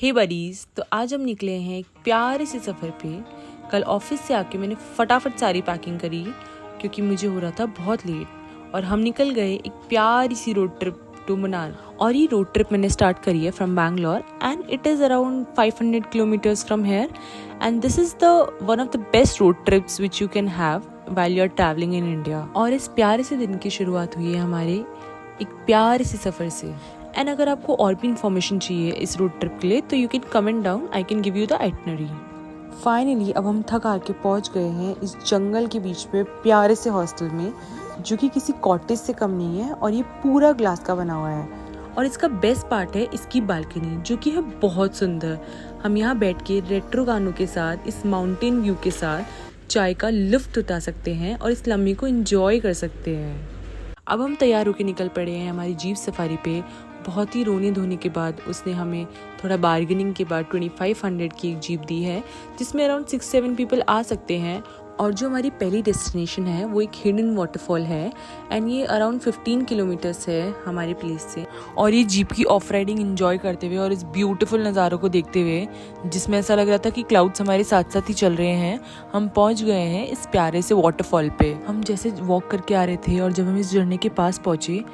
हे buddies, तो आज हम निकले हैं एक प्यारे से सफ़र पे। कल ऑफिस से आके मैंने फटाफट सारी पैकिंग करी क्योंकि मुझे हो रहा था बहुत लेट, और हम निकल गए एक प्यारी सी रोड ट्रिप टू मनाली। और ये रोड ट्रिप मैंने स्टार्ट करी है from Bangalore and it is around 500 kilometres from here, and this is the one of the best road trips which you can have while you are travelling in India. और इस प्यारे से दिन की शुरुआत हुई है हमारे एक प्यारे से सफ़र से। एंड अगर आपको और भी इन्फॉर्मेशन चाहिए इस रोड ट्रिप के लिए तो you can comment down, I can give you the itinerary. Finally अब हम थक हार के पहुँच गए हैं इस जंगल के बीच में प्यारे से हॉस्टल में, जो कि किसी कॉटेज से कम नहीं है, और ये पूरा ग्लास का बना हुआ है। और इसका बेस्ट पार्ट है इसकी बालकनी, जो कि है बहुत सुंदर। हम यहाँ बैठ के रेट्रो गानों के साथ, इस माउंटेन व्यू के साथ चाय का लुफ्त उठा सकते हैं और इस लम्हे को एंजॉय कर सकते हैं। अब हम तैयार होकर निकल पड़े हैं हमारी जीप सफारी पे। बहुत ही रोने धोने के बाद उसने हमें थोड़ा बार्गेनिंग के बाद 2500 की एक जीप दी है, जिसमें अराउंड 6-7 पीपल आ सकते हैं। और जो हमारी पहली डेस्टिनेशन है वो एक हिडन वाटरफॉल है, एंड ये अराउंड 15 किलोमीटर्स है हमारे प्लेस से। और ये जीप की ऑफ राइडिंग एंजॉय करते हुए और इस ब्यूटीफुल नज़ारों को देखते हुए, जिसमें ऐसा लग रहा था कि क्लाउड्स हमारे साथ साथ ही चल रहे हैं, हम पहुंच गए हैं इस प्यारे से वाटरफॉल पे। हम जैसे वॉक करके आ रहे थे और जब हम इस झरने के पास पहुंचे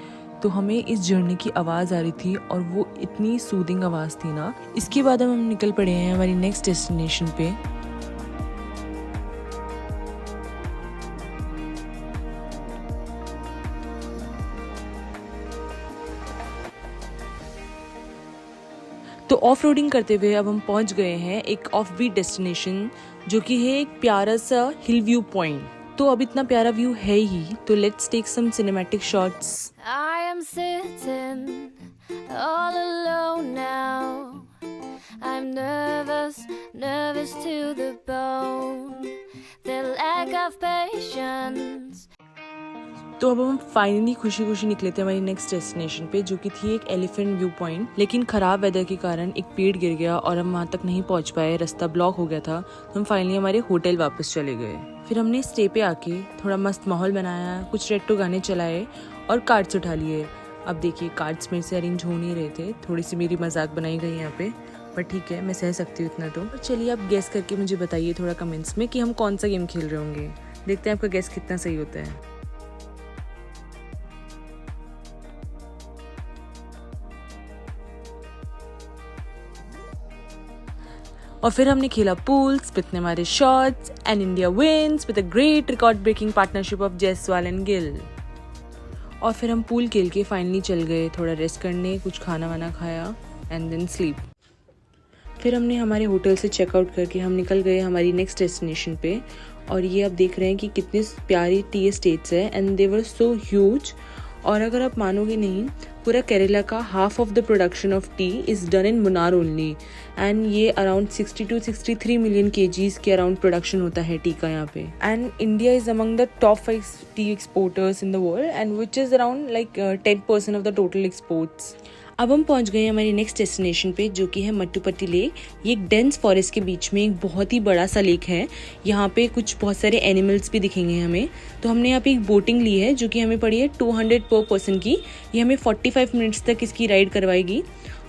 तो हमें इस झरने की आवाज़ आ रही थी, और वो इतनी सूदिंग आवाज़ थी ना। इसके बाद हम निकल पड़े हैं हमारी नेक्स्ट डेस्टिनेशन पे। तो ऑफ रोडिंग करते हुए अब हम पहुंच गए हैं एक ऑफ बीट डेस्टिनेशन, जो कि है एक प्यारा सा हिल व्यू पॉइंट। तो अब इतना प्यारा व्यू है ही, तो let's take some cinematic shots. I am sitting all alone now. I'm nervous to the bone. The lack of patience. तो अब हम फाइनली खुशी खुशी निकले थे हमारी नेक्स्ट डेस्टिनेशन पे, जो कि थी एक एलिफेंट व्यू पॉइंट। लेकिन खराब वेदर के कारण एक पेड़ गिर गया और हम वहाँ तक नहीं पहुँच पाए, रास्ता ब्लॉक हो गया था। तो हम फाइनली हमारे होटल वापस चले गए। फिर हमने स्टे पे आके थोड़ा मस्त माहौल बनाया, कुछ रेट्रो गाने चलाए और कार्ड्स उठा लिए। अब देखिए कार्ड्स मेरे से अरेंज हो नहीं रहे थे, थोड़ी सी मेरी मजाक बनाई गई यहाँ पे, पर ठीक है, मैं सह सकती हूँ इतना तो। चलिए आप गेस करके मुझे बताइए थोड़ा कमेंट्स में कि हम कौन सा गेम खेल रहे होंगे। देखते हैं आपका गेस कितना सही होता है। और फिर हमने खेला पूल, स्पिथ ने मारे shots, and India wins with a great record breaking partnership of Jaiswal and Gill. और फिर हम पूल खेल के फाइनली चल गए थोड़ा रेस्ट करने, कुछ खाना वाना खाया एंड देन स्लीप। फिर हमने हमारे होटल से चेकआउट करके हम निकल गए हमारी नेक्स्ट डेस्टिनेशन पे। और ये आप देख रहे हैं कि कितनी प्यारी टी एस्टेट्स है, and they were so huge. और अगर आप मानोगे नहीं, पूरा केरला का half of the production of T is done in Munnar only, and ये अराउंड 62-63 मिलियन केजीज के अराउंड प्रोडक्शन होता है टी का यहाँ पे। And India is among the top 5 T exporters in the world, and which is around like 10% of the total exports. अब हम पहुंच गए हमारी नेक्स्ट डेस्टिनेशन पे, जो कि है मट्टुपट्टी लेक। ये एक डेंस फॉरेस्ट के बीच में एक बहुत ही बड़ा सा लेक है। यहाँ पे कुछ बहुत सारे एनिमल्स भी दिखेंगे हमें। तो हमने यहाँ पे एक बोटिंग ली है, जो कि हमें पड़ी है 200 पर पर्सन की। ये हमें 45 मिनट्स तक इसकी राइड करवाएगी।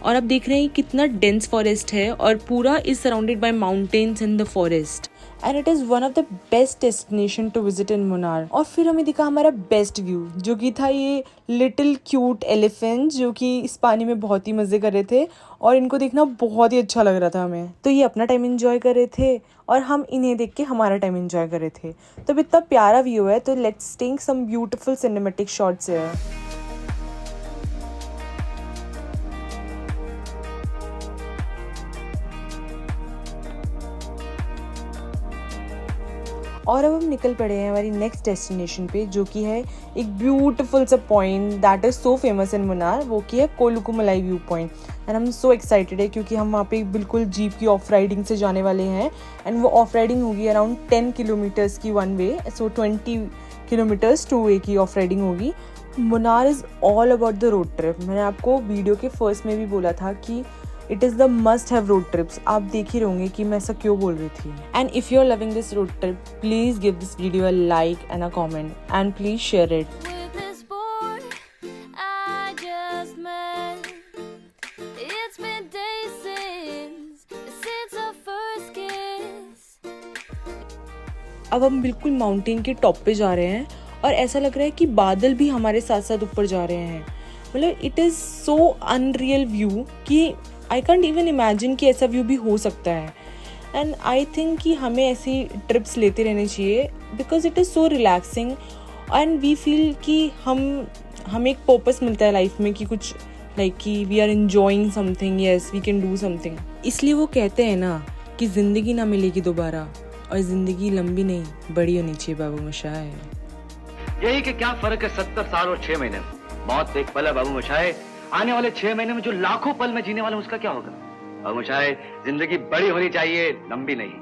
और आप देख रहे हैं कितना डेंस फॉरेस्ट है, और पूरा is surrounded by mountains in the forest, and it is one of the best destination to visit in Munnar. और फिर हमें दिखा हमारा बेस्ट व्यू, जो कि था ये लिटिल क्यूट एलिफेंट, जो कि इस पानी में बहुत ही मज़े कर रहे थे, और इनको देखना बहुत ही अच्छा लग रहा था हमें। तो ये अपना टाइम एंजॉय कर रहे थे और हम इन्हें देख के हमारा टाइम एंजॉय कर रहे थे। तो इतना प्यारा व्यू है, तो let's take some beautiful cinematic shots here. और अब हम निकल पड़े हैं हमारी नेक्स्ट डेस्टिनेशन पे, जो कि है एक ब्यूटीफुल सा point that is so famous in Munnar, वो की है कोलुकुमलाई व्यू पॉइंट। एंड हम सो एक्साइटेड है क्योंकि हम वहाँ पे बिल्कुल जीप की ऑफ राइडिंग से जाने वाले हैं, एंड वो ऑफ राइडिंग होगी अराउंड 10 किलोमीटर्स की वन वे, सो 20 किलोमीटर्स 2 वे की ऑफ राइडिंग होगी। Munnar is all about the road trip. मैंने आपको वीडियो के फर्स्ट में भी बोला था कि it is the must have road trips. आप देख ही रहोगे कि मैं ऐसा क्यों बोल रही थी। And if you are loving this road trip, please give this video a like and a comment, and please share it. With this boy I just met. It's been days since अब हम बिल्कुल mountain के top पे जा रहे हैं और ऐसा लग रहा है कि बादल भी हमारे साथ साथ ऊपर जा रहे हैं। मतलब it is so unreal view कि आई कांट इवन इमेजिन कि ऐसा व्यू भी हो सकता है। एंड आई थिंक कि हमें ऐसी ट्रिप्स लेते रहने चाहिए because it is so relaxing and we feel कि हमें एक पर्पस मिलता है लाइफ में कि कुछ लाइक कि we are enjoying something, yes we can do something. इसलिए वो कहते हैं ना कि ज़िंदगी ना मिलेगी दोबारा और ज़िंदगी लंबी नहीं बड़ी होनी चाहिए बाबू मोशाय। यही कि क्या फर्क है 70 साल और 6 महीने में। मौत एक पल है बाबू मोशाय, आने वाले 6 महीने में जो लाखों पल में जीने वाले उसका क्या होगा। बाबू मोशाय, जिंदगी बड़ी होनी चाहिए, लंबी नहीं।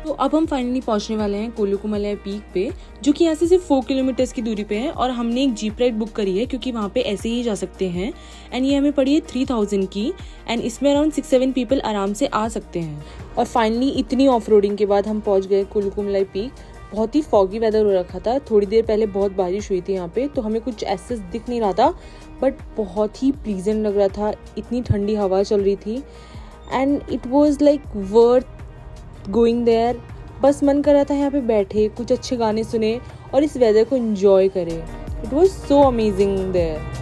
तो अब हम फाइनली पहुंचने वाले हैं कोलुकुमलाई पीक पे, जो कि यहाँ से सिर्फ 4 किलोमीटर्स की दूरी पे है और हमने एक जीप राइड बुक करी है क्योंकि वहाँ पे ऐसे ही जा सकते हैं। एंड ये हमें पड़ी है 3000 की एंड इसमें अराउंड 6-7 पीपल आराम से आ सकते हैं। और फाइनली इतनी ऑफ रोडिंग के बाद हम पहुँच गए कोलुकुमलाई पीक। बहुत ही फॉगी वेदर हो रखा था, थोड़ी देर पहले बहुत बारिश हुई थी यहाँ पे, तो हमें कुछ ऐसे दिख नहीं रहा था बट बहुत ही प्लीजेंट लग रहा था। इतनी ठंडी हवा चल रही थी and it was like worth going there. बस मन कर रहा था यहाँ पे बैठे, कुछ अच्छे गाने सुने और इस वेदर को एंजॉय करें। It was so amazing there.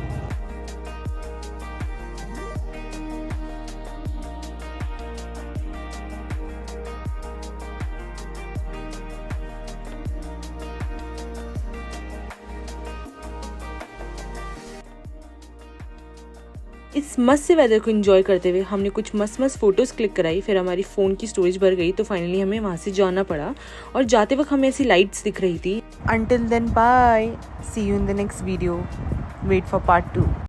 इस मस्त से वेदर को एंजॉय करते हुए हमने कुछ मस्त फोटोज़ क्लिक कराई। फिर हमारी फ़ोन की स्टोरेज भर गई तो फाइनली हमें वहाँ से जाना पड़ा और जाते वक्त हमें ऐसी लाइट्स दिख रही थी। Until then bye, see you in the next video, wait for part 2।